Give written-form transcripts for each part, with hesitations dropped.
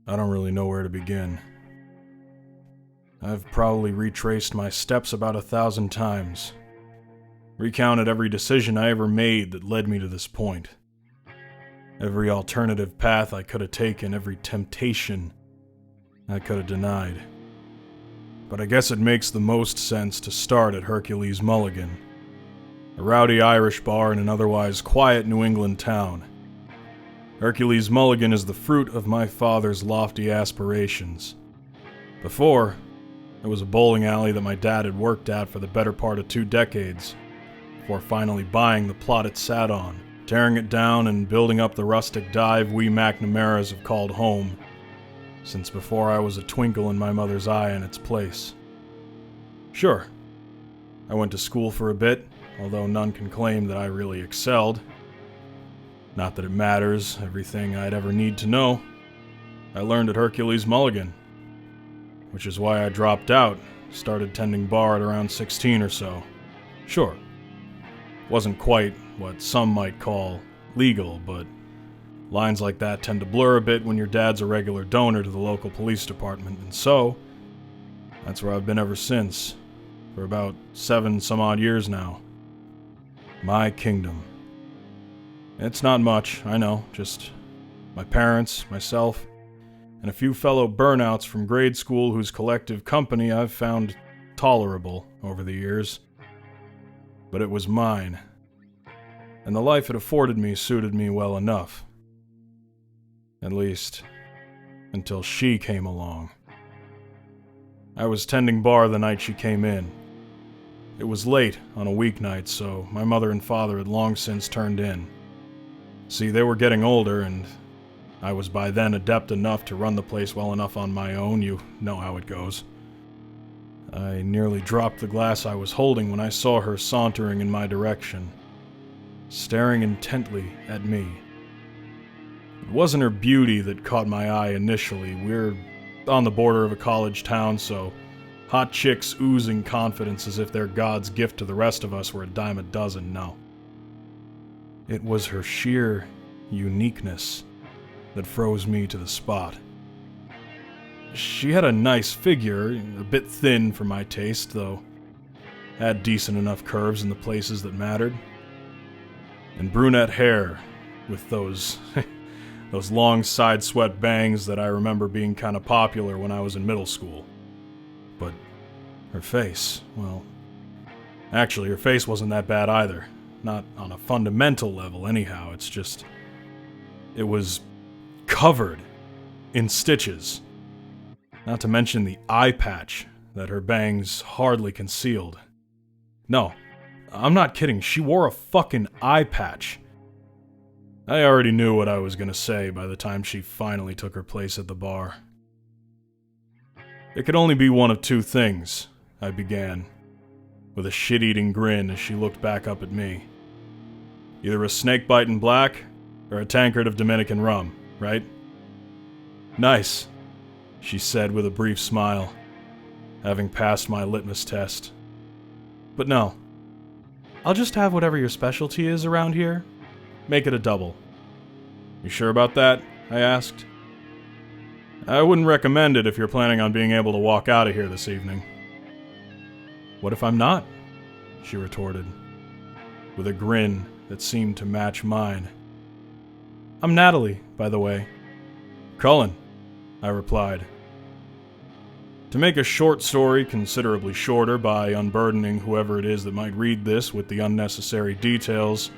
I don't really know where to begin. I've probably retraced my steps about 1,000 times, recounted every decision I ever made that led me to this point, every alternative path I could have taken, every temptation I could have denied. But I guess it makes the most sense to start at Hercules Mulligan, a rowdy Irish bar in an otherwise quiet New England town. Hercules Mulligan is the fruit of my father's lofty aspirations. Before, it was a bowling alley that my dad had worked at for the better part of 2 decades, before finally buying the plot it sat on, tearing it down and building up the rustic dive we MacNamaras have called home, since before I was a twinkle in my mother's eye in its place. Sure, I went to school for a bit, although none can claim that I really excelled. Not that it matters, everything I'd ever need to know, I learned at Hercules Mulligan, which is why I dropped out, started tending bar at around 16 or so. Sure, wasn't quite what some might call legal, but lines like that tend to blur a bit when your dad's a regular donor to the local police department, and so, that's where I've been ever since, for about 7 some odd years now. My kingdom. It's not much, I know, just my parents, myself, and a few fellow burnouts from grade school whose collective company I've found tolerable over the years. But it was mine, and the life it afforded me suited me well enough. At least, until she came along. I was tending bar the night she came in. It was late on a weeknight, so my mother and father had long since turned in. See, they were getting older, and I was by then adept enough to run the place well enough on my own. You know how it goes. I nearly dropped the glass I was holding when I saw her sauntering in my direction, staring intently at me. It wasn't her beauty that caught my eye initially. We're on the border of a college town, so hot chicks oozing confidence as if they're God's gift to the rest of us were a dime a dozen, no. It was her sheer uniqueness that froze me to the spot. She had a nice figure, a bit thin for my taste, though had decent enough curves in the places that mattered. And brunette hair with those those long side-swept bangs that I remember being kind of popular when I was in middle school. But her face, well, actually her face wasn't that bad either. Not on a fundamental level anyhow, it's just, it was covered in stitches. Not to mention the eye patch that her bangs hardly concealed. No, I'm not kidding, she wore a fucking eye patch. I already knew what I was gonna say by the time she finally took her place at the bar. It could only be one of 2 things, I began, with a shit-eating grin as she looked back up at me. Either a snakebite in black, or a tankard of Dominican rum, right? Nice, she said with a brief smile, having passed my litmus test. But no, I'll just have whatever your specialty is around here. Make it a double. You sure about that? I asked. I wouldn't recommend it if you're planning on being able to walk out of here this evening. What if I'm not? She retorted, with a grin that seemed to match mine. I'm Natalie, by the way. Cullen, I replied. To make a short story considerably shorter by unburdening whoever it is that might read this with the unnecessary details,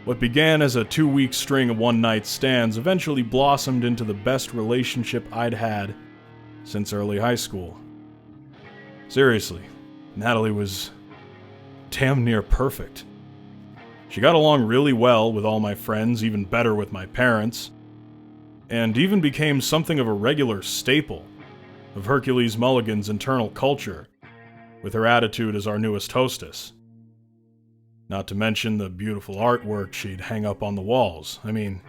what began as a 2-week string of one-night stands eventually blossomed into the best relationship I'd had since early high school. Seriously, Natalie was damn near perfect. She got along really well with all my friends, even better with my parents, and even became something of a regular staple of Hercules Mulligan's internal culture, with her attitude as our newest hostess. Not to mention the beautiful artwork she'd hang up on the walls. I mean,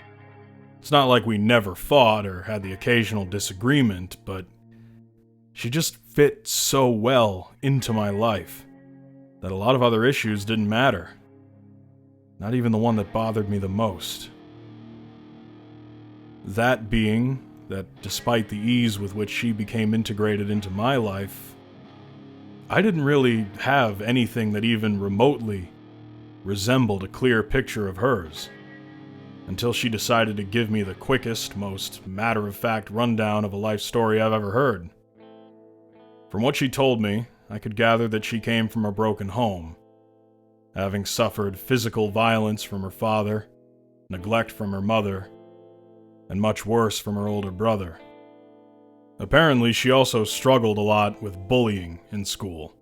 it's not like we never fought or had the occasional disagreement, but she just fit so well into my life that a lot of other issues didn't matter. Not even the one that bothered me the most. That being that despite the ease with which she became integrated into my life, I didn't really have anything that even remotely resembled a clear picture of hers, until she decided to give me the quickest, most matter-of-fact rundown of a life story I've ever heard. From what she told me, I could gather that she came from a broken home, having suffered physical violence from her father, neglect from her mother, and much worse from her older brother. Apparently, she also struggled a lot with bullying in school,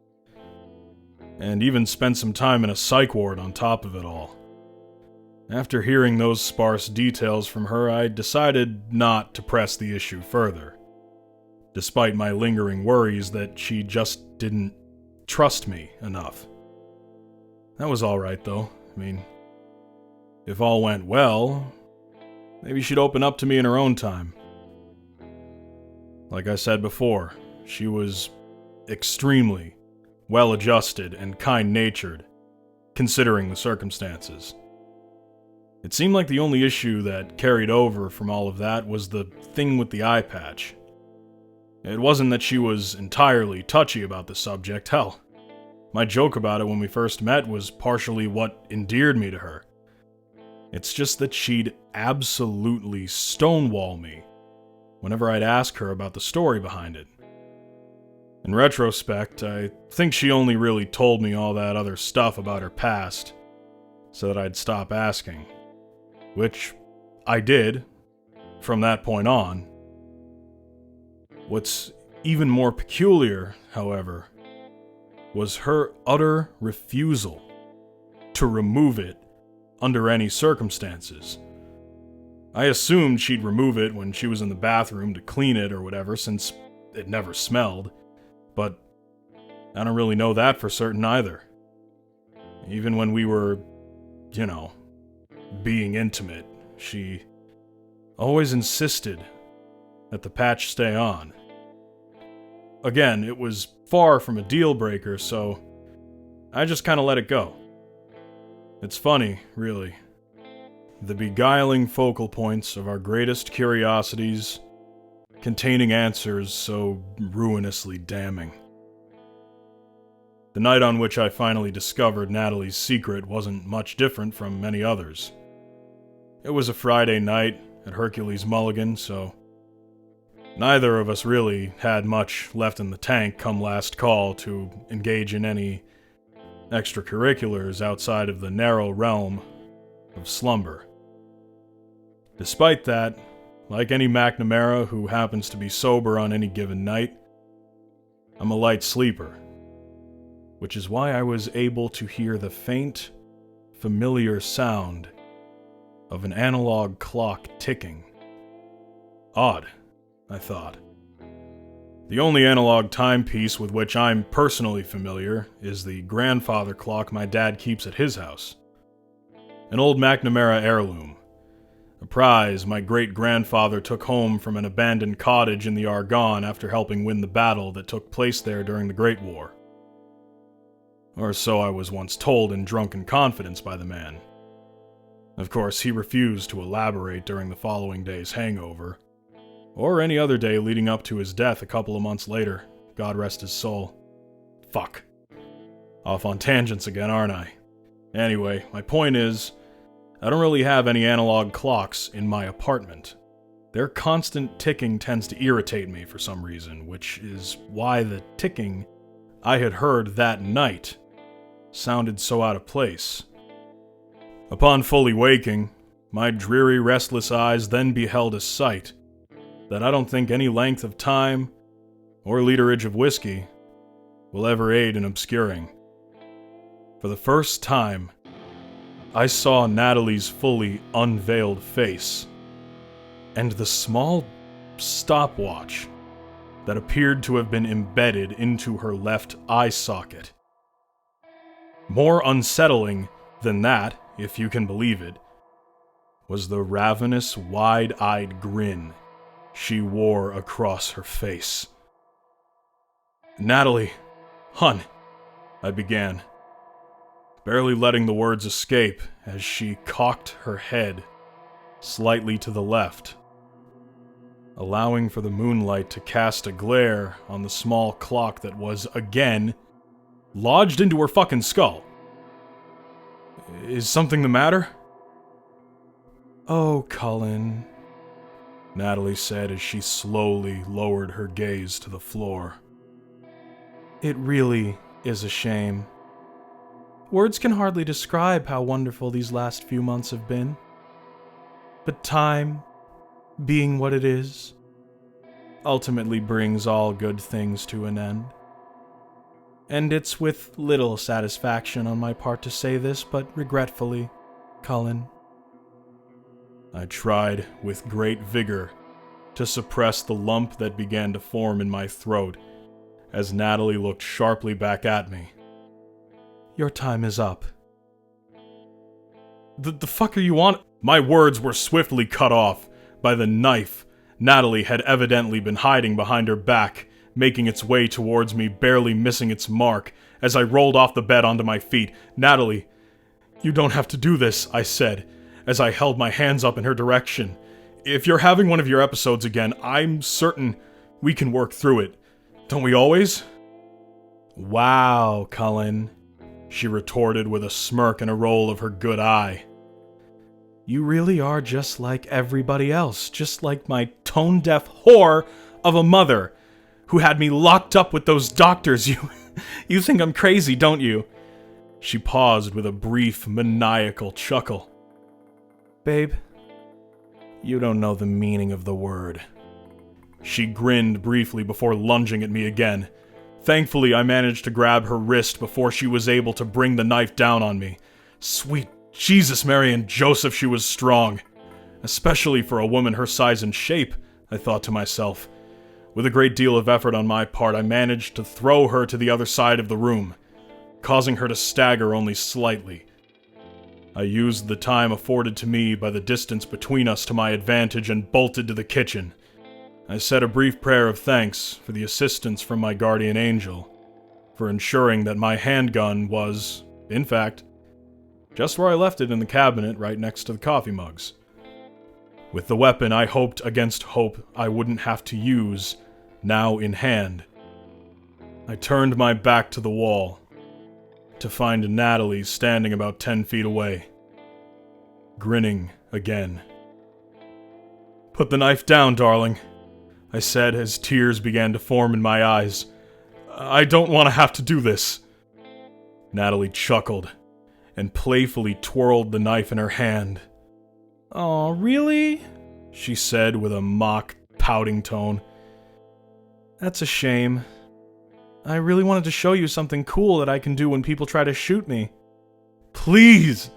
and even spent some time in a psych ward on top of it all. After hearing those sparse details from her, I decided not to press the issue further, despite my lingering worries that she just didn't trust me enough. That was alright though. I mean, if all went well, maybe she'd open up to me in her own time. Like I said before, she was extremely well-adjusted and kind-natured, considering the circumstances. It seemed like the only issue that carried over from all of that was the thing with the eye patch. It wasn't that she was entirely touchy about the subject. Hell, my joke about it when we first met was partially what endeared me to her. It's just that she'd absolutely stonewall me whenever I'd ask her about the story behind it. In retrospect, I think she only really told me all that other stuff about her past so that I'd stop asking. Which I did, from that point on. What's even more peculiar, however, was her utter refusal to remove it under any circumstances. I assumed she'd remove it when she was in the bathroom to clean it or whatever, since it never smelled, but I don't really know that for certain either. Even when we were, being intimate, she always insisted that the patch stay on. Again, it was far from a deal breaker, so I just kind of let it go. It's funny, really. The beguiling focal points of our greatest curiosities, containing answers so ruinously damning. The night on which I finally discovered Natalie's secret wasn't much different from many others. It was a Friday night at Hercules Mulligan, so neither of us really had much left in the tank come last call to engage in any extracurriculars outside of the narrow realm of slumber. Despite that, like any MacNamara who happens to be sober on any given night, I'm a light sleeper, which is why I was able to hear the faint, familiar sound of an analog clock ticking. Odd, I thought. The only analog timepiece with which I'm personally familiar is the grandfather clock my dad keeps at his house. An old MacNamara heirloom, a prize my great-grandfather took home from an abandoned cottage in the Argonne after helping win the battle that took place there during the Great War. Or so I was once told in drunken confidence by the man. Of course, he refused to elaborate during the following day's hangover, or any other day leading up to his death a couple of months later, God rest his soul. Fuck. Off on tangents again, aren't I? Anyway, my point is, I don't really have any analog clocks in my apartment. Their constant ticking tends to irritate me for some reason, which is why the ticking I had heard that night sounded so out of place. Upon fully waking, my dreary, restless eyes then beheld a sight that I don't think any length of time or literage of whiskey will ever aid in obscuring. For the first time, I saw Natalie's fully unveiled face, and the small stopwatch that appeared to have been embedded into her left eye socket. More unsettling than that, if you can believe it, was the ravenous, wide-eyed grin she wore across her face. "Natalie, hun," I began, barely letting the words escape as she cocked her head slightly to the left. allowing for the moonlight to cast a glare on the small clock that was, again, lodged into her fucking skull. Is something the matter? Oh, Cullen, Natalie said as she slowly lowered her gaze to the floor. It really is a shame. Words can hardly describe how wonderful these last few months have been. But time, being what it is, ultimately brings all good things to an end. And it's with little satisfaction on my part to say this, but regretfully, Cullen. I tried with great vigor to suppress the lump that began to form in my throat as Natalie looked sharply back at me. Your time is up. The fuck are you on? My words were swiftly cut off by the knife Natalie had evidently been hiding behind her back, making its way towards me, barely missing its mark as I rolled off the bed onto my feet. Natalie, you don't have to do this, I said, as I held my hands up in her direction. If you're having one of your episodes again, I'm certain we can work through it. Don't we always? Wow, Cullen, she retorted with a smirk and a roll of her good eye. You really are just like everybody else, just like my tone-deaf whore of a mother who had me locked up with those doctors. You think I'm crazy, don't you? She paused with a brief, maniacal chuckle. Babe, you don't know the meaning of the word. She grinned briefly before lunging at me again. Thankfully, I managed to grab her wrist before she was able to bring the knife down on me. Sweet Jesus, Mary and Joseph, she was strong. Especially for a woman her size and shape, I thought to myself. With a great deal of effort on my part, I managed to throw her to the other side of the room, causing her to stagger only slightly. I used the time afforded to me by the distance between us to my advantage and bolted to the kitchen. I said a brief prayer of thanks for the assistance from my guardian angel, for ensuring that my handgun was, in fact, just where I left it in the cabinet right next to the coffee mugs. With the weapon I hoped against hope I wouldn't have to use, now in hand, I turned my back to the wall, to find Natalie standing about 10 feet away, grinning again. Put the knife down, darling, I said as tears began to form in my eyes. I don't want to have to do this. Natalie chuckled and playfully twirled the knife in her hand. Aw, really? She said with a mock, pouting tone. That's a shame. I really wanted to show you something cool that I can do when people try to shoot me. Please,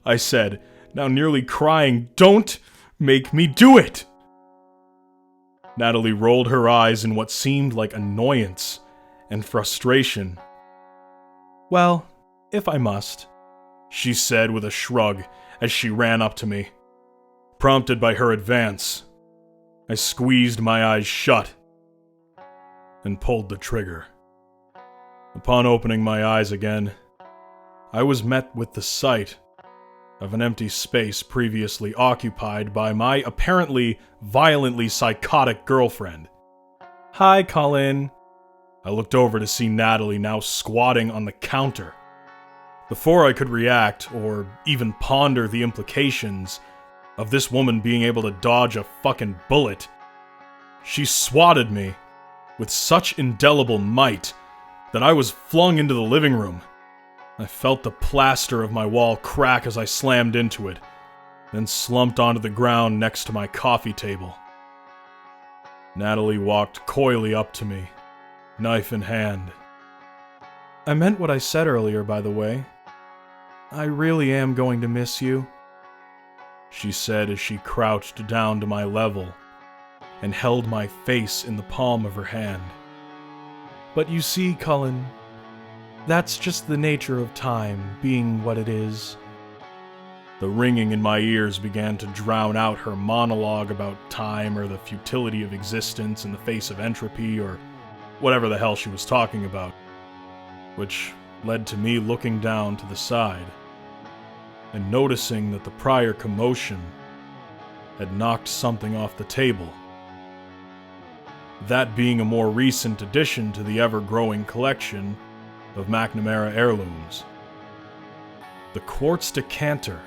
I said, now nearly crying, don't make me do it! Natalie rolled her eyes in what seemed like annoyance and frustration. Well, if I must, she said with a shrug as she ran up to me. Prompted by her advance, I squeezed my eyes shut and pulled the trigger. Upon opening my eyes again, I was met with the sight of an empty space previously occupied by my apparently violently psychotic girlfriend. Hi, Cullen. I looked over to see Natalie now squatting on the counter. Before I could react or even ponder the implications of this woman being able to dodge a fucking bullet, she swatted me with such indelible might that I was flung into the living room. I felt the plaster of my wall crack as I slammed into it, then slumped onto the ground next to my coffee table. Natalie walked coyly up to me, knife in hand. I meant what I said earlier, by the way. I really am going to miss you, she said as she crouched down to my level and held my face in the palm of her hand. But you see, Cullen, that's just the nature of time, being what it is. The ringing in my ears began to drown out her monologue about time or the futility of existence in the face of entropy or whatever the hell she was talking about, which led to me looking down to the side and noticing that the prior commotion had knocked something off the table that being a more recent addition to the ever-growing collection of MacNamara heirlooms. The quartz decanter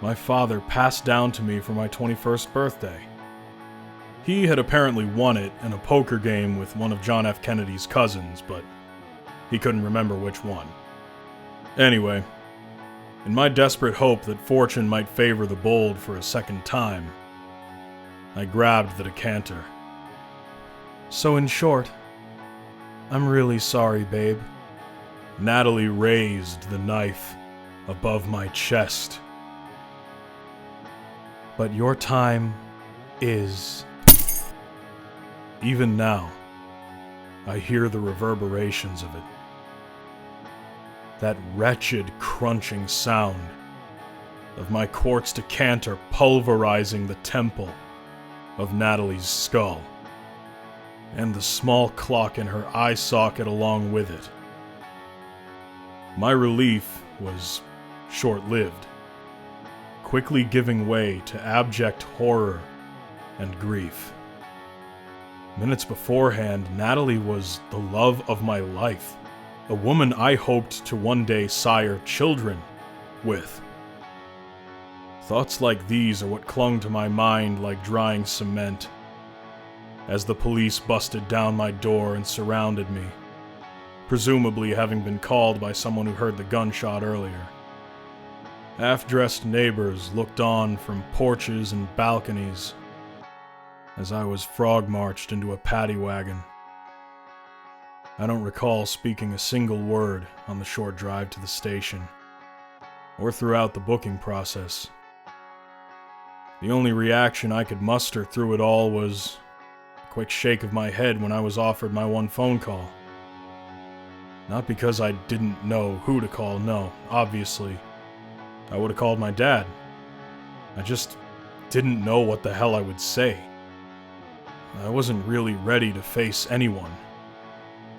my father passed down to me for my 21st birthday. He had apparently won it in a poker game with one of John F. Kennedy's cousins, but he couldn't remember which one. Anyway, in my desperate hope that fortune might favor the bold for a second time, I grabbed the decanter. So in short, I'm really sorry, babe. Natalie raised the knife above my chest. But your time is... Even now, I hear the reverberations of it. That wretched crunching sound of my quartz decanter pulverizing the temple of Natalie's skull, and the small clock in her eye socket along with it. My relief was short-lived, quickly giving way to abject horror and grief. Minutes beforehand, Natalie was the love of my life, a woman I hoped to one day sire children with. Thoughts like these are what clung to my mind like drying cement as the police busted down my door and surrounded me, presumably having been called by someone who heard the gunshot earlier. Half-dressed neighbors looked on from porches and balconies as I was frog-marched into a paddy wagon. I don't recall speaking a single word on the short drive to the station, or throughout the booking process. The only reaction I could muster through it all was a quick shake of my head when I was offered my one phone call. Not because I didn't know who to call, no, obviously. I would have called my dad. I just didn't know what the hell I would say. I wasn't really ready to face anyone.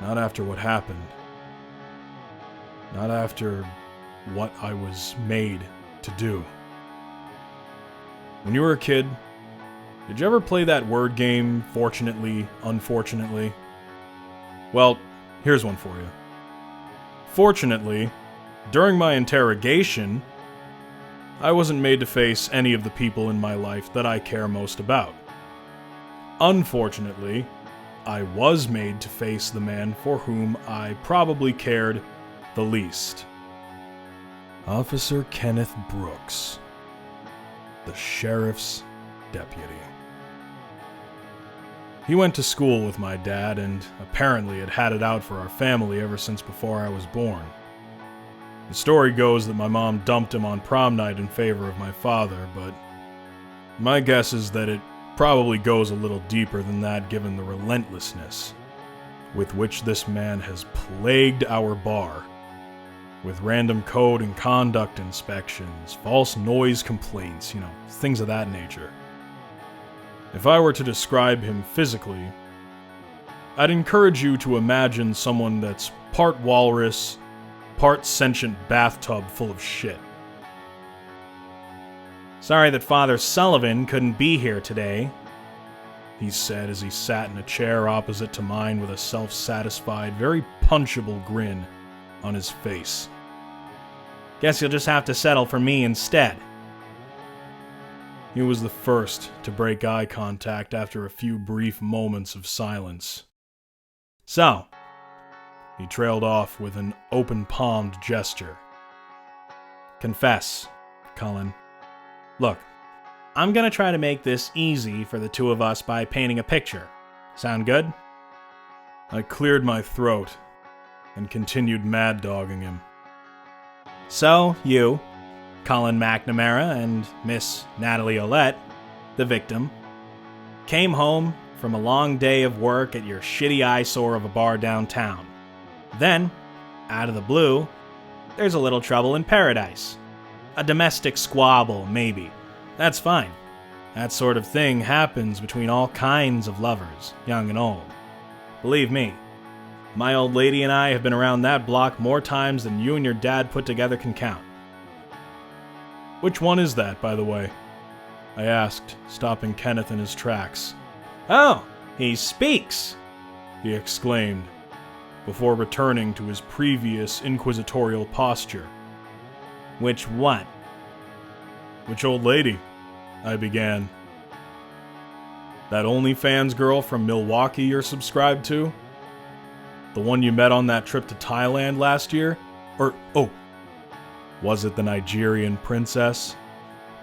Not after what happened. Not after what I was made to do. When you were a kid, did you ever play that word game, fortunately, unfortunately? Well, here's one for you. Fortunately, during my interrogation, I wasn't made to face any of the people in my life that I care most about. Unfortunately, I was made to face the man for whom I probably cared the least. Officer Kenneth Brooks, the sheriff's deputy. He went to school with my dad and apparently had it out for our family ever since before I was born. The story goes that my mom dumped him on prom night in favor of my father, but my guess is that it probably goes a little deeper than that given the relentlessness with which this man has plagued our bar, with random code and conduct inspections, false noise complaints, things of that nature. If I were to describe him physically, I'd encourage you to imagine someone that's part walrus, part sentient bathtub full of shit. Sorry that Father Sullivan couldn't be here today, he said as he sat in a chair opposite to mine with a self-satisfied, very punchable grin on his face. Guess you'll just have to settle for me instead. He was the first to break eye contact after a few brief moments of silence. So, he trailed off with an open-palmed gesture. Confess, Cullen. Look, I'm gonna try to make this easy for the two of us by painting a picture. Sound good? I cleared my throat and continued mad-dogging him. So, you, Cullen MacNamara, and Miss Natalie Olette, the victim, came home from a long day of work at your shitty eyesore of a bar downtown. Then, out of the blue, there's a little trouble in paradise. A domestic squabble, maybe. That's fine. That sort of thing happens between all kinds of lovers, young and old. Believe me, my old lady and I have been around that block more times than you and your dad put together can count. Which one is that, by the way? I asked, stopping Kenneth in his tracks. Oh, He speaks! He exclaimed, before returning to his previous inquisitorial posture. Which what? Which old lady? I began. That OnlyFans girl from Milwaukee you're subscribed to? The one you met on that trip to Thailand last year? Was it the Nigerian princess?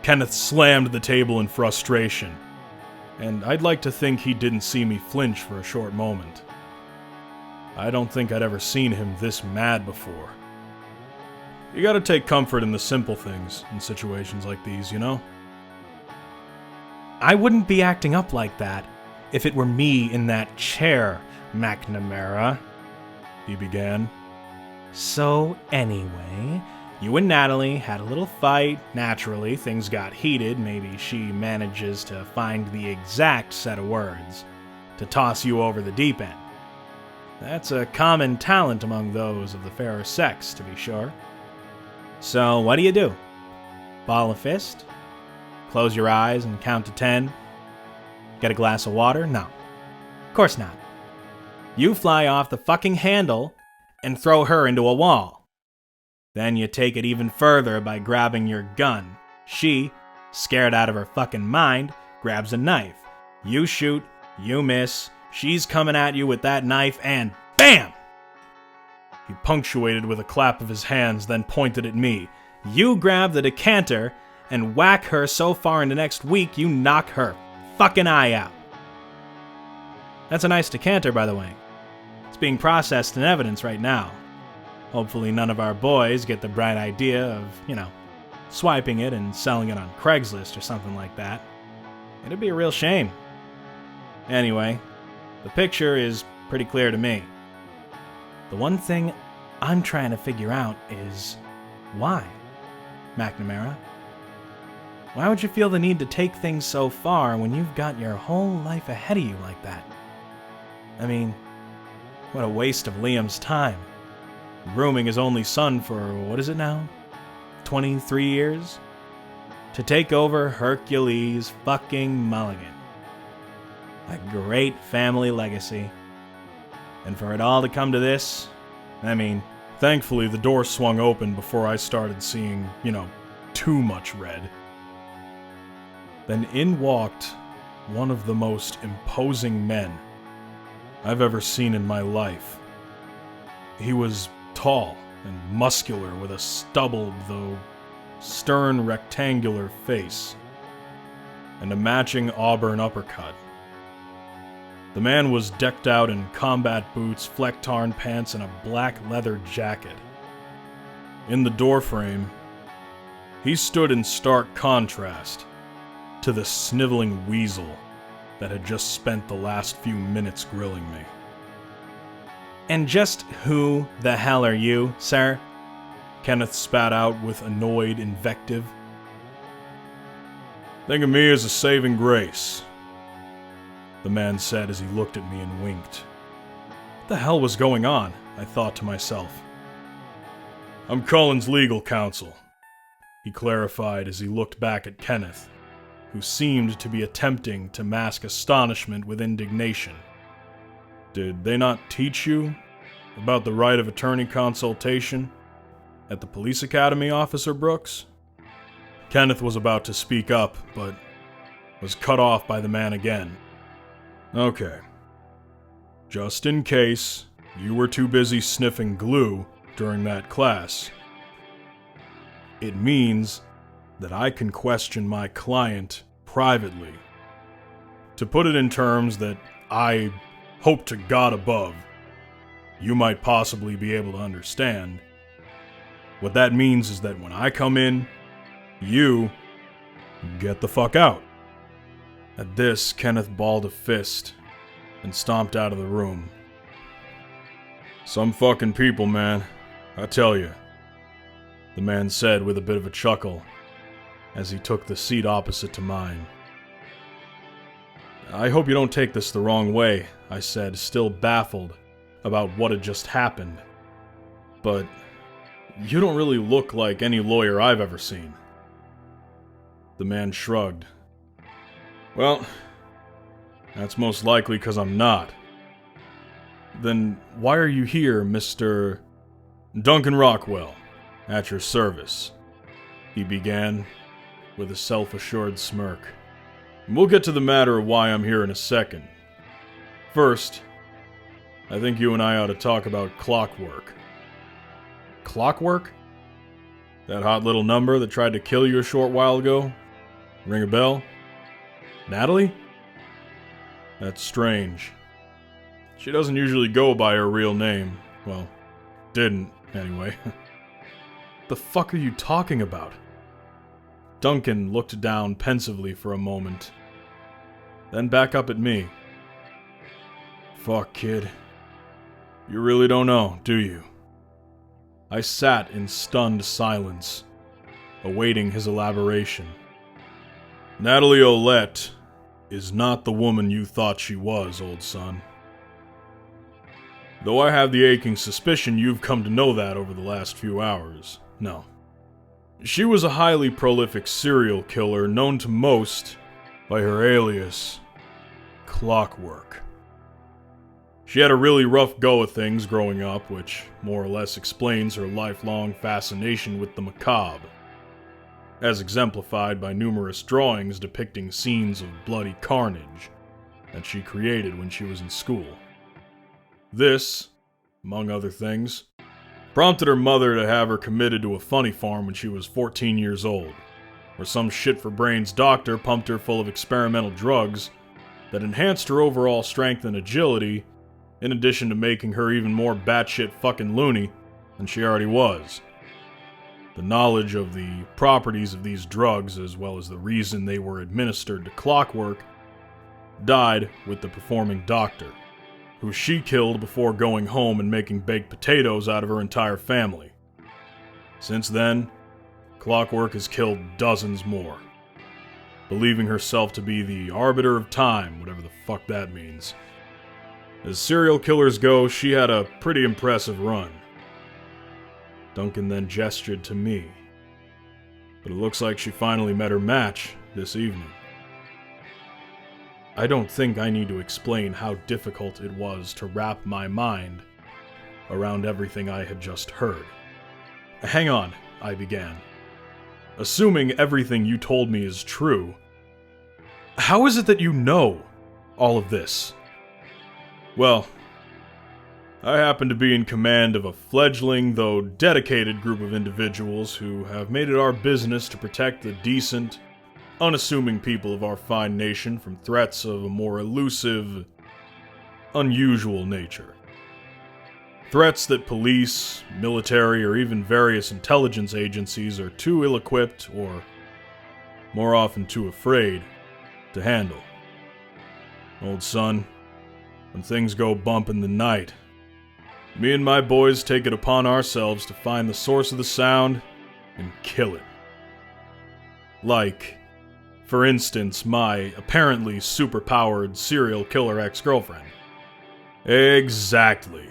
Kenneth slammed the table in frustration, and I'd like to think he didn't see me flinch for a short moment. I don't think I'd ever seen him this mad before. You gotta take comfort in the simple things in situations like these, you know? I wouldn't be acting up like that if it were me in that chair, MacNamara, he began. So anyway, you and Natalie had a little fight. Naturally, things got heated. Maybe she manages to find the exact set of words to toss you over the deep end. That's a common talent among those of the fairer sex, to be sure. So what do? Ball a fist? Close your eyes and count to 10? Get a glass of water? No. Of course not. You fly off the fucking handle and throw her into a wall. Then you take it even further by grabbing your gun. She, scared out of her fucking mind, grabs a knife. You shoot, you miss, she's coming at you with that knife, and BAM! He punctuated with a clap of his hands, then pointed at me. You grab the decanter and whack her so far in the next week you knock her fucking eye out. That's a nice decanter, by the way. It's being processed in evidence right now. Hopefully none of our boys get the bright idea of, swiping it and selling it on Craigslist or something like that. It'd be a real shame. Anyway, the picture is pretty clear to me. The one thing I'm trying to figure out is why, MacNamara? Why would you feel the need to take things so far when you've got your whole life ahead of you like that? I mean, what a waste of Liam's time. Grooming his only son for, what is it now? 23 years? To take over Hercules fucking Mulligan. A great family legacy. And for it all to come to this, thankfully the door swung open before I started seeing, too much red. Then in walked one of the most imposing men I've ever seen in my life. He was tall and muscular with a stubbled, though stern rectangular face, and a matching auburn uppercut. The man was decked out in combat boots, fleck-tarn pants, and a black leather jacket. In the doorframe, he stood in stark contrast to the sniveling weasel that had just spent the last few minutes grilling me. And just who the hell are you, sir? Kenneth spat out with annoyed invective. Think of me as a saving grace, the man said as he looked at me and winked. What the hell was going on? I thought to myself. I'm Cullen's legal counsel, he clarified as he looked back at Kenneth, who seemed to be attempting to mask astonishment with indignation. Did they not teach you about the right of attorney consultation at the police academy, Officer Brooks? Kenneth was about to speak up, but was cut off by the man again. Okay. Just in case you were too busy sniffing glue during that class, it means that I can question my client privately. To put it in terms that I hope to God above you might possibly be able to understand, what that means is that when I come in, you get the fuck out. At this, Kenneth balled a fist and stomped out of the room. Some fucking people, man, I tell you, the man said with a bit of a chuckle as he took the seat opposite to mine. I hope you don't take this the wrong way, I said, still baffled about what had just happened. But you don't really look like any lawyer I've ever seen. The man shrugged. Well, That's most likely because I'm not. Then why are you here, Mr. Duncan Rockwell? At your service, he began, with a self-assured smirk. We'll get to the matter of why I'm here in a second. First, I think you and I ought to talk about clockwork. Clockwork? That hot little number that tried to kill you a short while ago? Ring a bell? Natalie? That's strange. She doesn't usually go by her real name. Well, didn't, anyway. The fuck are you talking about? Duncan looked down pensively for a moment, then back up at me. Fuck, kid. You really don't know, do you? I sat in stunned silence, awaiting his elaboration. Natalie Olette is not the woman you thought she was, old son. Though I have the aching suspicion you've come to know that over the last few hours. No. She was a highly prolific serial killer known to most by her alias, Clockwork. She had a really rough go of things growing up, which more or less explains her lifelong fascination with the macabre, as exemplified by numerous drawings depicting scenes of bloody carnage that she created when she was in school. This, among other things, prompted her mother to have her committed to a funny farm when she was 14 years old, where some shit-for-brains doctor pumped her full of experimental drugs that enhanced her overall strength and agility, in addition to making her even more batshit fucking loony than she already was. The knowledge of the properties of these drugs, as well as the reason they were administered to Clockwork, died with the performing doctor, who she killed before going home and making baked potatoes out of her entire family. Since then, Clockwork has killed dozens more, believing herself to be the arbiter of time, whatever the fuck that means. As serial killers go, she had a pretty impressive run. Duncan then gestured to me, but it looks like she finally met her match this evening. I don't think I need to explain how difficult it was to wrap my mind around everything I had just heard. Hang on, I began. Assuming everything you told me is true, how is it that you know all of this? Well, I happen to be in command of a fledgling, though dedicated group of individuals who have made it our business to protect the decent, unassuming people of our fine nation from threats of a more elusive, unusual nature. Threats that police, military, or even various intelligence agencies are too ill-equipped, or more often too afraid, to handle. Old son, when things go bump in the night, me and my boys take it upon ourselves to find the source of the sound and kill it. Like, for instance, my apparently superpowered serial killer ex-girlfriend. Exactly,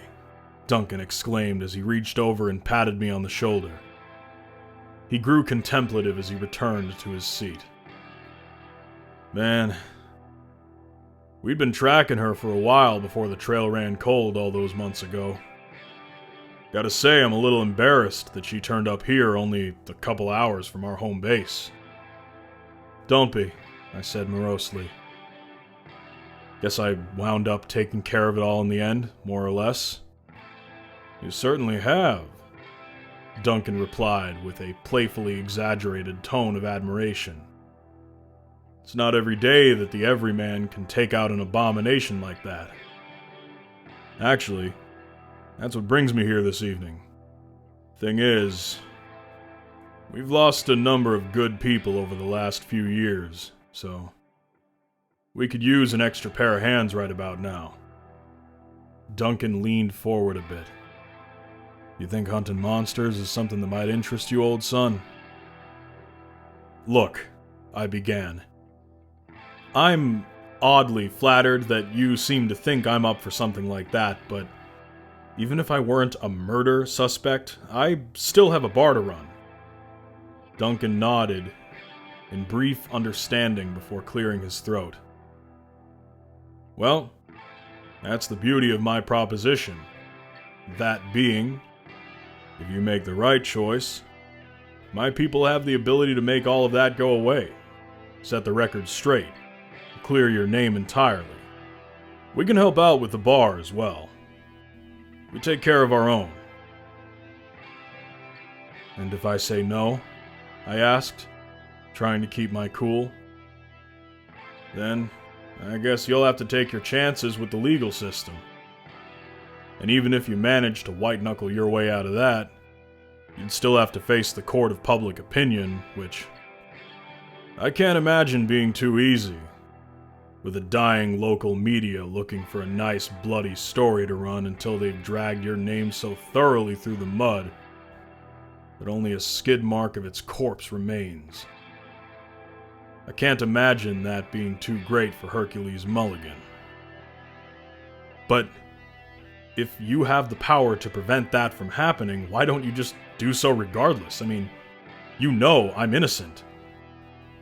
Duncan exclaimed as he reached over and patted me on the shoulder. He grew contemplative as he returned to his seat. Man, we'd been tracking her for a while before the trail ran cold all those months ago. Gotta say, I'm a little embarrassed that she turned up here only a couple hours from our home base. Don't be, I said morosely. Guess I wound up taking care of it all in the end, more or less. You certainly have, Duncan replied with a playfully exaggerated tone of admiration. It's not every day that the everyman can take out an abomination like that. Actually, that's what brings me here this evening. Thing is, we've lost a number of good people over the last few years, so we could use an extra pair of hands right about now. Duncan leaned forward a bit. You think hunting monsters is something that might interest you, old son? Look, I began. I'm oddly flattered that you seem to think I'm up for something like that, but even if I weren't a murder suspect, I still have a bar to run. Duncan nodded in brief understanding before clearing his throat. Well, that's the beauty of my proposition. That being, if you make the right choice, my people have the ability to make all of that go away, set the record straight, clear your name entirely. We can help out with the bar as well. We take care of our own. And if I say no, I asked, trying to keep my cool, then I guess you'll have to take your chances with the legal system. And even if you manage to white-knuckle your way out of that, you'd still have to face the court of public opinion, which I can't imagine being too easy, with a dying local media looking for a nice bloody story to run until they've dragged your name so thoroughly through the mud that only a skid mark of its corpse remains. I can't imagine that being too great for Hercules Mulligan. But if you have the power to prevent that from happening, why don't you just do so regardless? I mean, you know I'm innocent.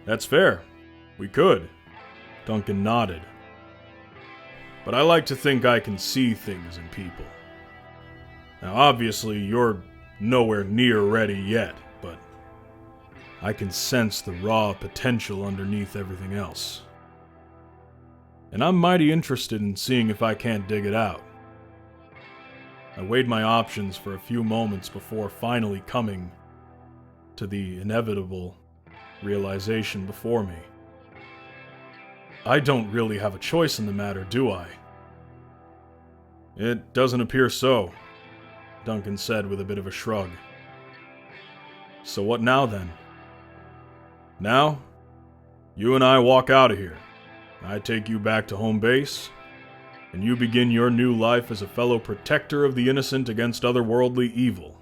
That's fair. We could. Duncan nodded. But I like to think I can see things in people. Now, obviously, you're nowhere near ready yet, but I can sense the raw potential underneath everything else. And I'm mighty interested in seeing if I can't dig it out. I weighed my options for a few moments before finally coming to the inevitable realization before me. I don't really have a choice in the matter, do I? It doesn't appear so, Duncan said with a bit of a shrug. So what now then? Now, you and I walk out of here. I take you back to home base, and you begin your new life as a fellow protector of the innocent against otherworldly evil.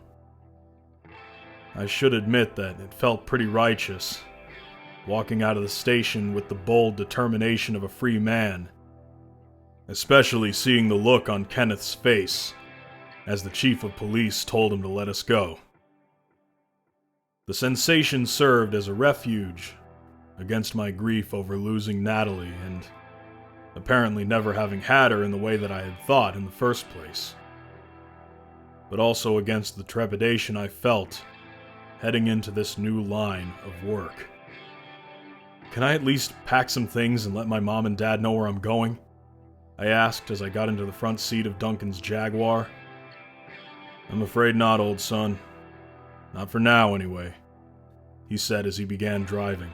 I should admit that it felt pretty righteous, walking out of the station with the bold determination of a free man, especially seeing the look on Kenneth's face as the chief of police told him to let us go. The sensation served as a refuge against my grief over losing Natalie and apparently never having had her in the way that I had thought in the first place, but also against the trepidation I felt heading into this new line of work. Can I at least pack some things and let my mom and dad know where I'm going? I asked as I got into the front seat of Duncan's Jaguar. I'm afraid not, old son. Not for now, anyway, he said as he began driving.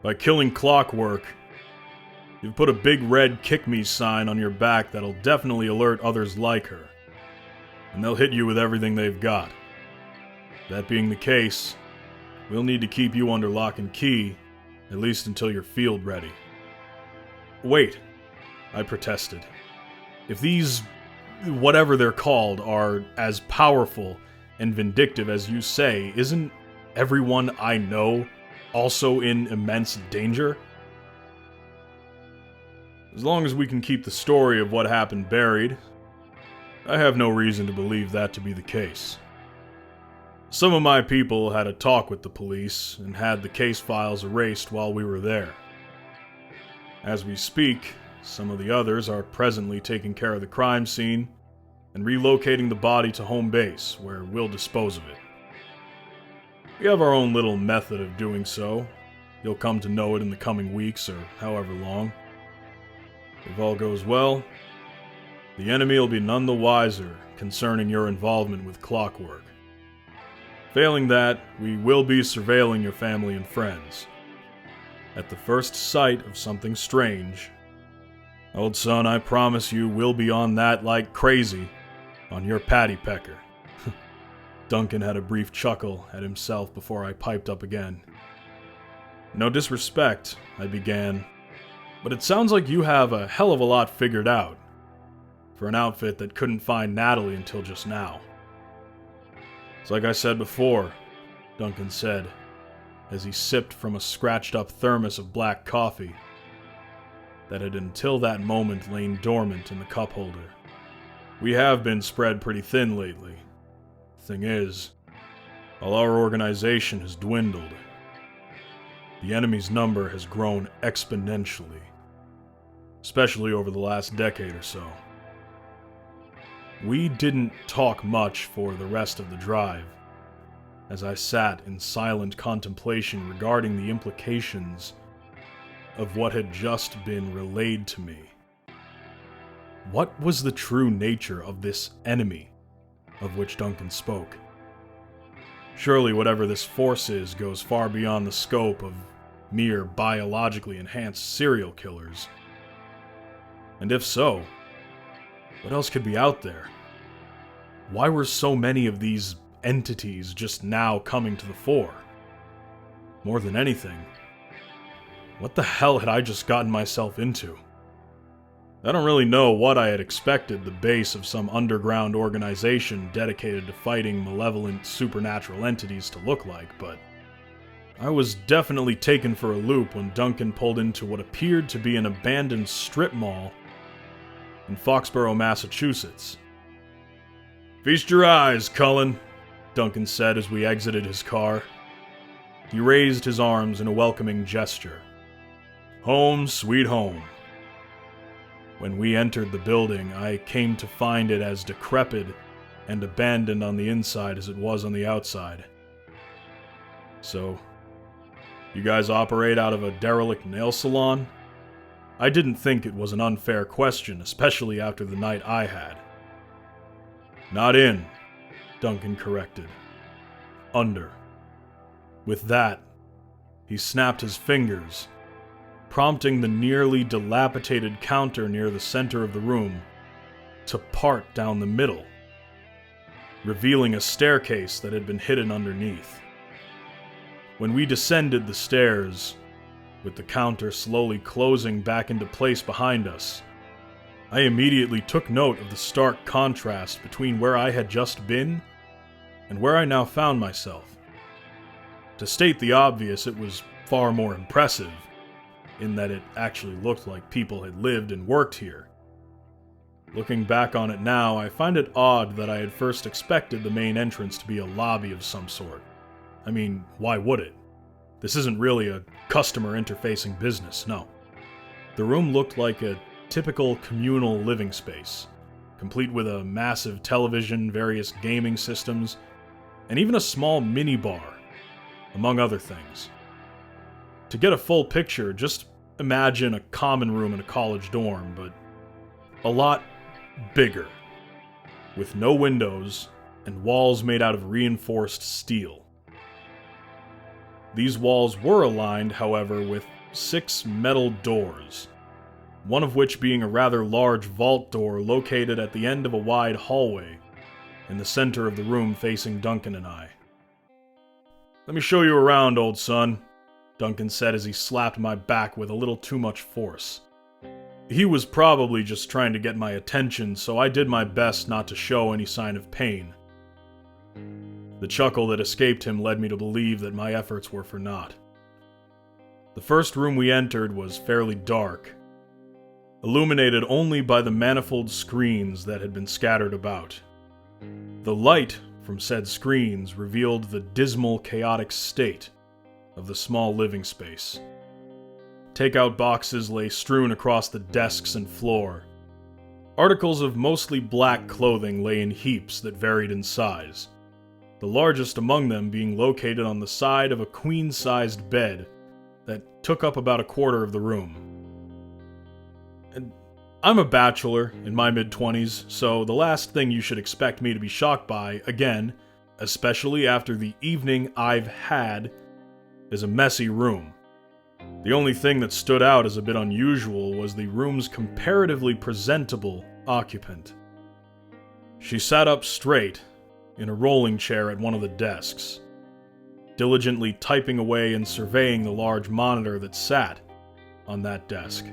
By killing Clockwork, you've put a big red kick me sign on your back that'll definitely alert others like her, and they'll hit you with everything they've got. That being the case, we'll need to keep you under lock and key, at least until you're field ready. Wait, I protested. If these, whatever they're called, are as powerful and vindictive as you say, isn't everyone I know also in immense danger? As long as we can keep the story of what happened buried, I have no reason to believe that to be the case. Some of my people had a talk with the police and had the case files erased while we were there. As we speak, some of the others are presently taking care of the crime scene and relocating the body to home base, where we'll dispose of it. We have our own little method of doing so. You'll come to know it in the coming weeks or however long. If all goes well, the enemy will be none the wiser concerning your involvement with Clockwork. Failing that, we will be surveilling your family and friends. At the first sight of something strange, old son, I promise you we'll be on that like crazy on your patty pecker. Duncan had a brief chuckle at himself before I piped up again. No disrespect, I began, but it sounds like you have a hell of a lot figured out for an outfit that couldn't find Natalie until just now. It's like I said before, Duncan said, as he sipped from a scratched-up thermos of black coffee that had until that moment lain dormant in the cup holder. We have been spread pretty thin lately. Thing is, while our organization has dwindled, the enemy's number has grown exponentially. especially over the last decade or so. We didn't talk much for the rest of the drive, as I sat in silent contemplation regarding the implications of what had just been relayed to me. What was the true nature of this enemy of which Duncan spoke? Surely whatever this force is goes far beyond the scope of mere biologically enhanced serial killers. And if so, what else could be out there? Why were so many of these entities just now coming to the fore? More than anything, what the hell had I just gotten myself into? I don't really know what I had expected the base of some underground organization dedicated to fighting malevolent supernatural entities to look like, but I was definitely taken for a loop when Duncan pulled into what appeared to be an abandoned strip mall in Foxborough, Massachusetts. "Feast your eyes, Cullen," Duncan said as we exited his car. He raised his arms in a welcoming gesture. "Home, sweet home." When we entered the building, I came to find it as decrepit and abandoned on the inside as it was on the outside. "So, you guys operate out of a derelict nail salon?" I didn't think it was an unfair question, especially after the night I had. "Not in," Duncan corrected. "Under." With that, he snapped his fingers, prompting the nearly dilapidated counter near the center of the room to part down the middle, revealing a staircase that had been hidden underneath. When we descended the stairs, with the counter slowly closing back into place behind us, I immediately took note of the stark contrast between where I had just been and where I now found myself. To state the obvious, it was far more impressive, in that it actually looked like people had lived and worked here. Looking back on it now, I find it odd that I had first expected the main entrance to be a lobby of some sort. I mean, why would it? This isn't really a customer interfacing business, no. The room looked like a typical communal living space, complete with a massive television, various gaming systems, and even a small minibar, among other things. To get a full picture, just imagine a common room in a college dorm, but a lot bigger, with no windows and walls made out of reinforced steel. These walls were aligned, however, with 6 metal doors, one of which being a rather large vault door located at the end of a wide hallway in the center of the room facing Duncan and I. "Let me show you around, old son," Duncan said as he slapped my back with a little too much force. He was probably just trying to get my attention, so I did my best not to show any sign of pain. The chuckle that escaped him led me to believe that my efforts were for naught. The first room we entered was fairly dark, illuminated only by the manifold screens that had been scattered about. The light from said screens revealed the dismal, chaotic state of the small living space. Takeout boxes lay strewn across the desks and floor. Articles of mostly black clothing lay in heaps that varied in size, the largest among them being located on the side of a queen-sized bed that took up about a quarter of the room. And I'm a bachelor in my mid-20s, so the last thing you should expect me to be shocked by, again, especially after the evening I've had, is a messy room. The only thing that stood out as a bit unusual was the room's comparatively presentable occupant. She sat up straight, in a rolling chair at one of the desks, diligently typing away and surveying the large monitor that sat on that desk,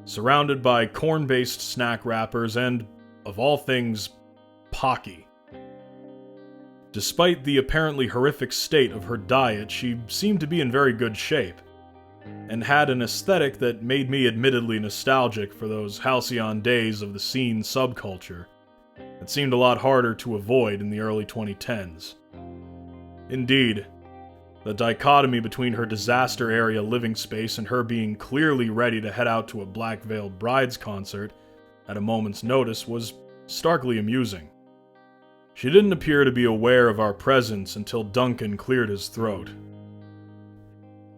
surrounded by corn-based snack wrappers and, of all things, Pocky. Despite the apparently horrific state of her diet, she seemed to be in very good shape, and had an aesthetic that made me admittedly nostalgic for those halcyon days of the scene subculture that seemed a lot harder to avoid in the early 2010s. Indeed, The dichotomy between her disaster area living space and her being clearly ready to head out to a black-veiled bride's concert at a moment's notice was starkly amusing. She didn't appear to be aware of our presence until Duncan cleared his throat.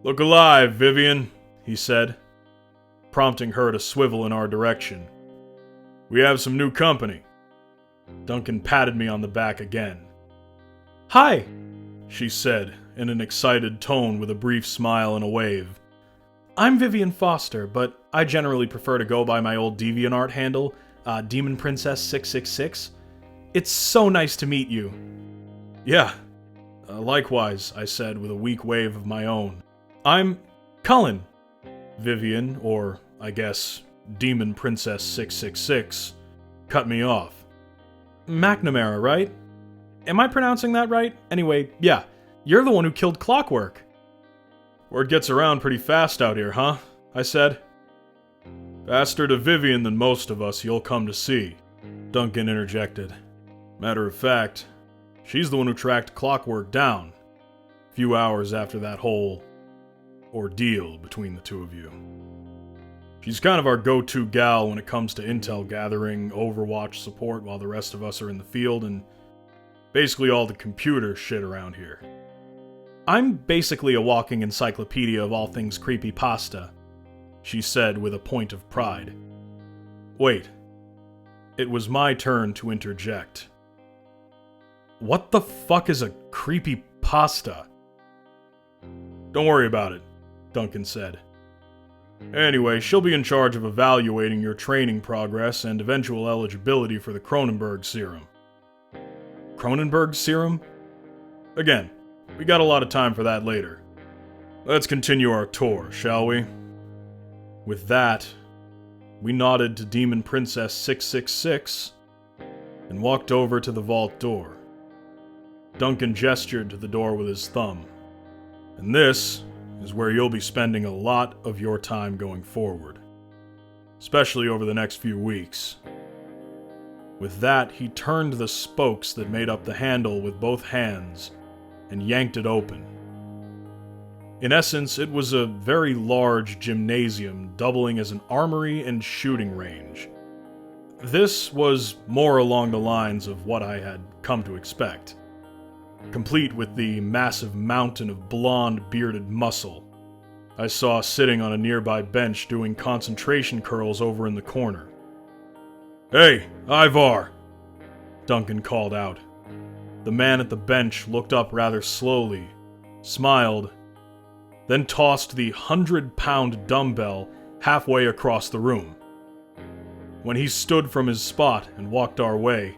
"Look alive, Vivian," he said, prompting her to swivel in our direction. "We have some new company." Duncan patted me on the back again. "Hi," she said, in an excited tone with a brief smile and a wave. "I'm Vivian Foster, but I generally prefer to go by my old DeviantArt handle, Demon Princess 666. It's so nice to meet you." "Yeah, likewise," I said with a weak wave of my own. "I'm Cullen." Vivian, or I guess Demon Princess 666, cut me off. "MacNamara, right? Am I pronouncing that right? Anyway, yeah, you're the one who killed Clockwork." "Word gets around pretty fast out here, huh?" I said. "Faster to Vivian than most of us you'll come to see," Duncan interjected. "Matter of fact, she's the one who tracked Clockwork down, a few hours after that whole ordeal between the two of you. She's kind of our go-to gal when it comes to intel gathering, Overwatch support while the rest of us are in the field, and basically all the computer shit around here." "I'm basically a walking encyclopedia of all things creepypasta," she said with a point of pride. Wait. It was my turn to interject. "What the fuck is a creepypasta?" "Don't worry about it," Duncan said. "Anyway, she'll be in charge of evaluating your training progress and eventual eligibility for the Cronenberg serum." Cronenberg serum? Again, we got a lot of time for that later. Let's continue our tour, shall we? With that, we nodded to Demon Princess 666 and walked over to the vault door. Duncan gestured to the door with his thumb. "And this is where you'll be spending a lot of your time going forward, especially over the next few weeks." With that, he turned the spokes that made up the handle with both hands and yanked it open. In essence, it was a very large gymnasium doubling as an armory and shooting range. This was more along the lines of what I had come to expect, complete with the massive mountain of blonde bearded muscle I saw sitting on a nearby bench doing concentration curls over in the corner. "Hey, Ivar!" Duncan called out. The man at the bench looked up rather slowly, smiled, then tossed the 100-pound dumbbell halfway across the room. When he stood from his spot and walked our way,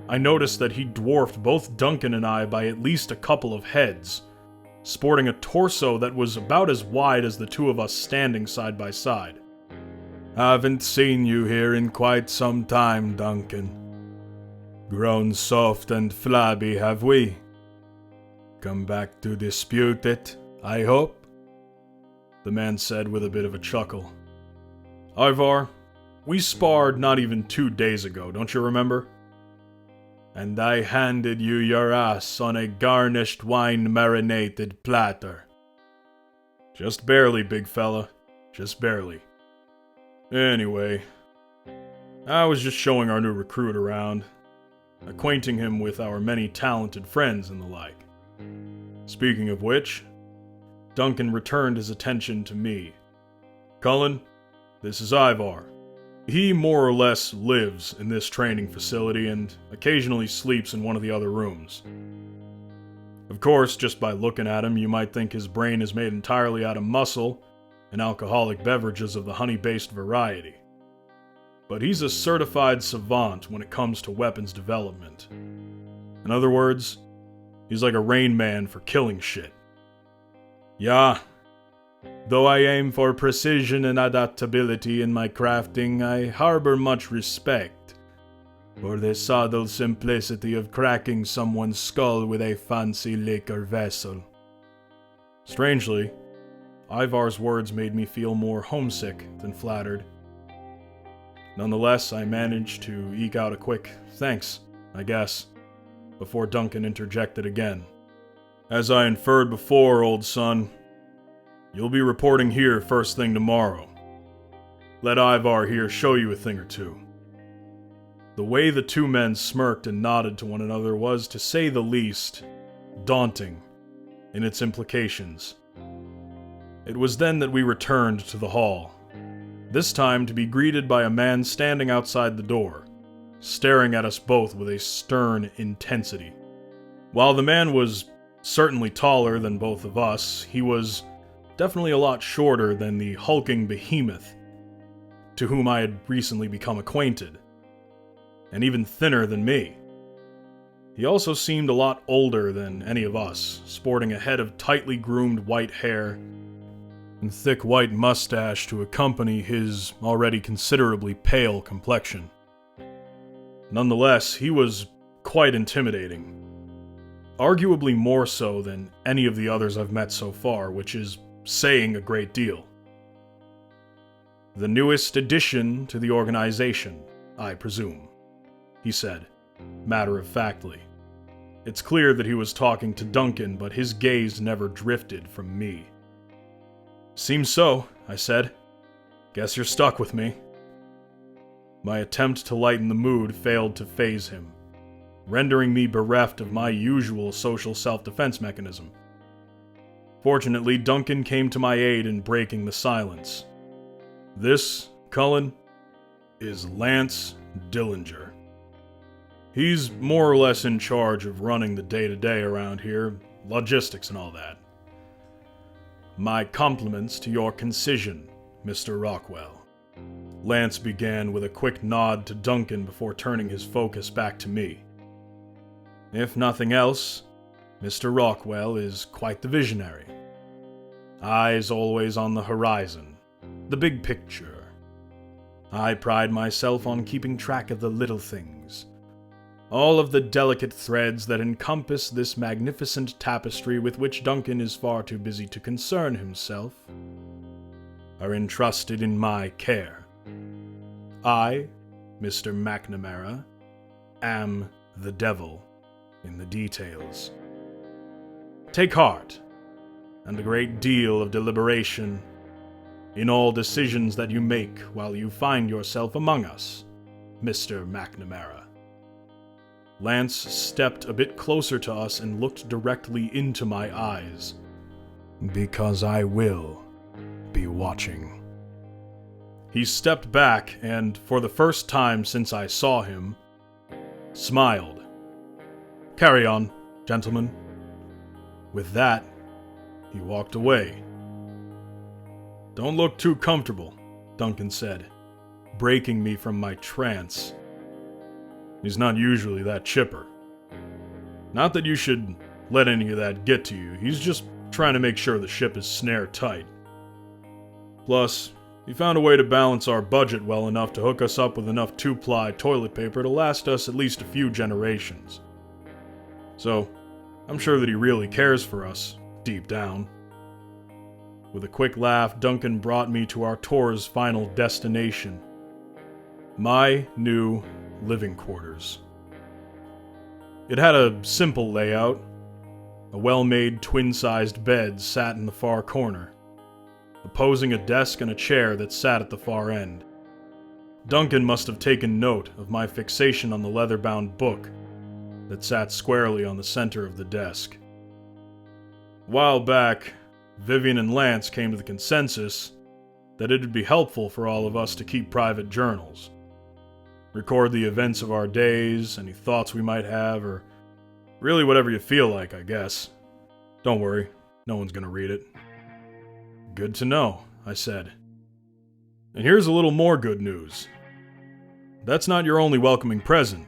I noticed that he dwarfed both Duncan and I by at least a couple of heads, sporting a torso that was about as wide as the two of us standing side by side. "Haven't seen you here in quite some time, Duncan. Grown soft and flabby, have we? Come back to dispute it, I hope?" the man said with a bit of a chuckle. "Ivar, we sparred not even 2 days ago, don't you remember? And I handed you your ass on a garnished wine-marinated platter." "Just barely, big fella. Just barely. Anyway, I was just showing our new recruit around, acquainting him with our many talented friends and the like. Speaking of which, Duncan returned his attention to me. "Cullen, this is Ivar. He more or less lives in this training facility and occasionally sleeps in one of the other rooms. Of course, just by looking at him, you might think his brain is made entirely out of muscle and alcoholic beverages of the honey-based variety. But he's a certified savant when it comes to weapons development. In other words, he's like a Rain Man for killing shit. Yeah. Though I aim for precision and adaptability in my crafting, I harbor much respect for the subtle simplicity of cracking someone's skull with a fancy liquor vessel." Strangely, Ivar's words made me feel more homesick than flattered. Nonetheless, I managed to eke out a quick thanks, I guess, before Duncan interjected again. As I inferred before, old son, you'll be reporting here first thing tomorrow. Let Ivar here show you a thing or two." The way the two men smirked and nodded to one another was, to say the least, daunting in its implications. It was then that we returned to the hall, this time to be greeted by a man standing outside the door, staring at us both with a stern intensity. While the man was certainly taller than both of us, he was definitely a lot shorter than the hulking behemoth to whom I had recently become acquainted, and even thinner than me. He also seemed a lot older than any of us, sporting a head of tightly groomed white hair and thick white mustache to accompany his already considerably pale complexion. Nonetheless, he was quite intimidating. Arguably more so than any of the others I've met so far, which is saying a great deal. "The newest addition to the organization, I presume," he said, matter-of-factly. It's clear that he was talking to Duncan, but his gaze never drifted from me. "Seems so," I said. "Guess you're stuck with me." My attempt to lighten the mood failed to faze him, rendering me bereft of my usual social self-defense mechanism. Fortunately, Duncan came to my aid in breaking the silence. "This, Cullen, is Lance Dillinger. He's more or less in charge of running the day-to-day around here, logistics and all that. My compliments to your concision, Mr. Rockwell." Lance began with a quick nod to Duncan before turning his focus back to me. "If nothing else, Mr. Rockwell is quite the visionary. Eyes always on the horizon, the big picture. I pride myself on keeping track of the little things. All of the delicate threads that encompass this magnificent tapestry with which Duncan is far too busy to concern himself are entrusted in my care. I, Mr. MacNamara, am the devil in the details. Take heart, and a great deal of deliberation, in all decisions that you make while you find yourself among us, Mr. MacNamara." Lance stepped a bit closer to us and looked directly into my eyes. "Because I will be watching." He stepped back and, for the first time since I saw him, smiled. "Carry on, gentlemen." With that, he walked away. "Don't look too comfortable," Duncan said, breaking me from my trance. He's not usually that chipper. Not that you should let any of that get to you, he's just trying to make sure the ship is snare tight. Plus, he found a way to balance our budget well enough to hook us up with enough 2-ply toilet paper to last us at least a few generations. So, I'm sure that he really cares for us, deep down. With a quick laugh, Duncan brought me to our tour's final destination. My new living quarters. It had a simple layout. A well-made twin-sized bed sat in the far corner, opposing a desk and a chair that sat at the far end. Duncan must have taken note of my fixation on the leather-bound book that sat squarely on the center of the desk. A while back, Vivian and Lance came to the consensus that it'd be helpful for all of us to keep private journals. Record the events of our days, any thoughts we might have, or really whatever you feel like, I guess. Don't worry, no one's gonna read it. "Good to know," I said. "And here's a little more good news. That's not your only welcoming present,"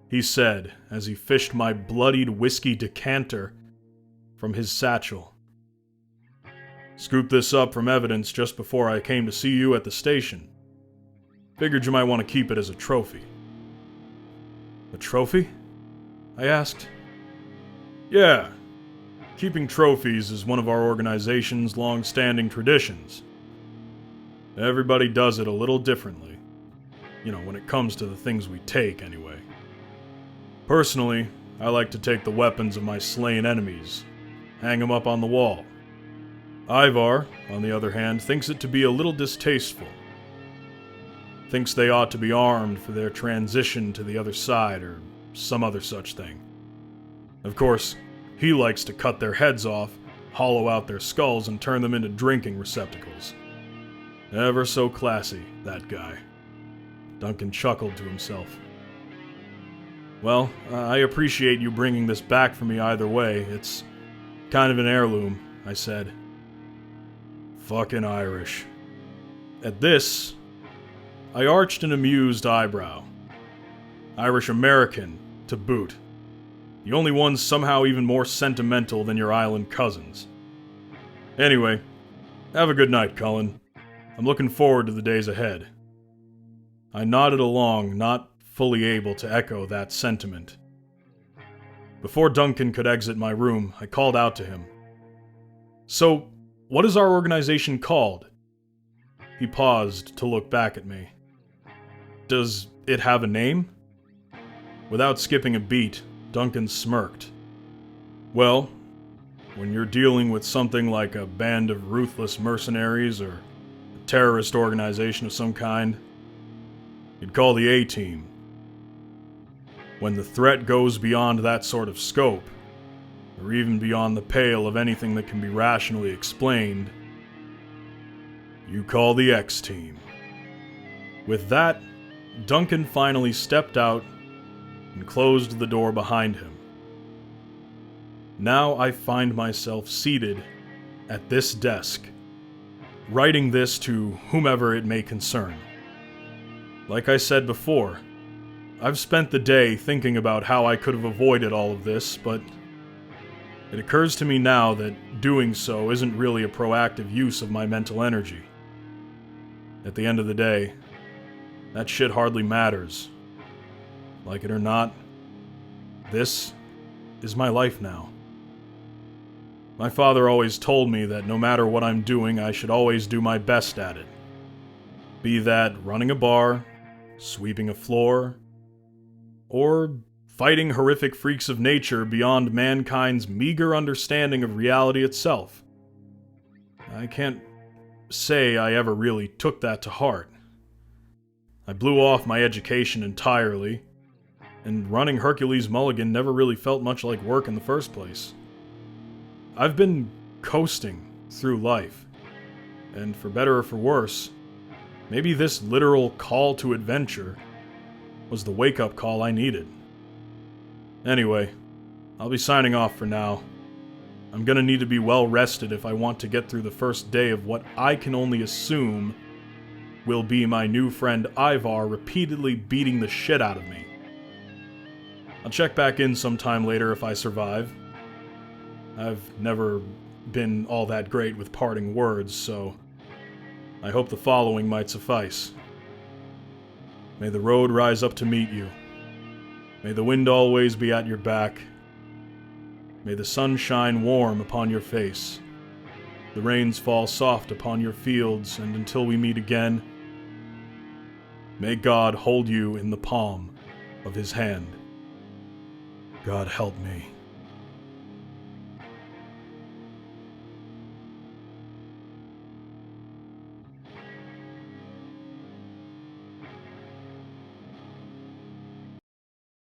he said as he fished my bloodied whiskey decanter from his satchel. "Scooped this up from evidence just before I came to see you at the station. Figured you might want to keep it as a trophy." "A trophy?" I asked. "Yeah. Keeping trophies is one of our organization's long-standing traditions. Everybody does it a little differently. You know, when it comes to the things we take, anyway. Personally, I like to take the weapons of my slain enemies, hang them up on the wall. Ivar, on the other hand, thinks it to be a little distasteful. Thinks they ought to be armed for their transition to the other side or some other such thing. Of course, he likes to cut their heads off, hollow out their skulls, and turn them into drinking receptacles. Ever so classy, that guy. Duncan chuckled to himself. Well, I appreciate you bringing this back for me either way. It's kind of an heirloom, I said. Fucking Irish. At this, I arched an amused eyebrow. Irish American, to boot. The only ones somehow even more sentimental than your island cousins. Anyway, have a good night, Cullen. I'm looking forward to the days ahead. I nodded along, not fully able to echo that sentiment. Before Duncan could exit my room, I called out to him. So, what is our organization called? He paused to look back at me. Does it have a name? Without skipping a beat, Duncan smirked. Well, when you're dealing with something like a band of ruthless mercenaries or a terrorist organization of some kind, you'd call the A-Team. When the threat goes beyond that sort of scope, or even beyond the pale of anything that can be rationally explained, you call the X-Team. With that, Duncan finally stepped out and closed the door behind him. Now I find myself seated at this desk, writing this to whomever it may concern. Like I said before, I've spent the day thinking about how I could have avoided all of this, but it occurs to me now that doing so isn't really a proactive use of my mental energy. At the end of the day, that shit hardly matters. Like it or not, this is my life now. My father always told me that no matter what I'm doing, I should always do my best at it. Be that running a bar, sweeping a floor, or fighting horrific freaks of nature beyond mankind's meager understanding of reality itself. I can't say I ever really took that to heart. I blew off my education entirely, and running Hercules Mulligan never really felt much like work in the first place. I've been coasting through life, and for better or for worse, maybe this literal call to adventure was the wake-up call I needed. Anyway, I'll be signing off for now. I'm gonna need to be well rested if I want to get through the first day of what I can only assume will be my new friend Ivar repeatedly beating the shit out of me. I'll check back in sometime later if I survive. I've never been all that great with parting words, so I hope the following might suffice. May the road rise up to meet you. May the wind always be at your back. May the sun shine warm upon your face. The rains fall soft upon your fields, and until we meet again, may God hold you in the palm of his hand. God help me.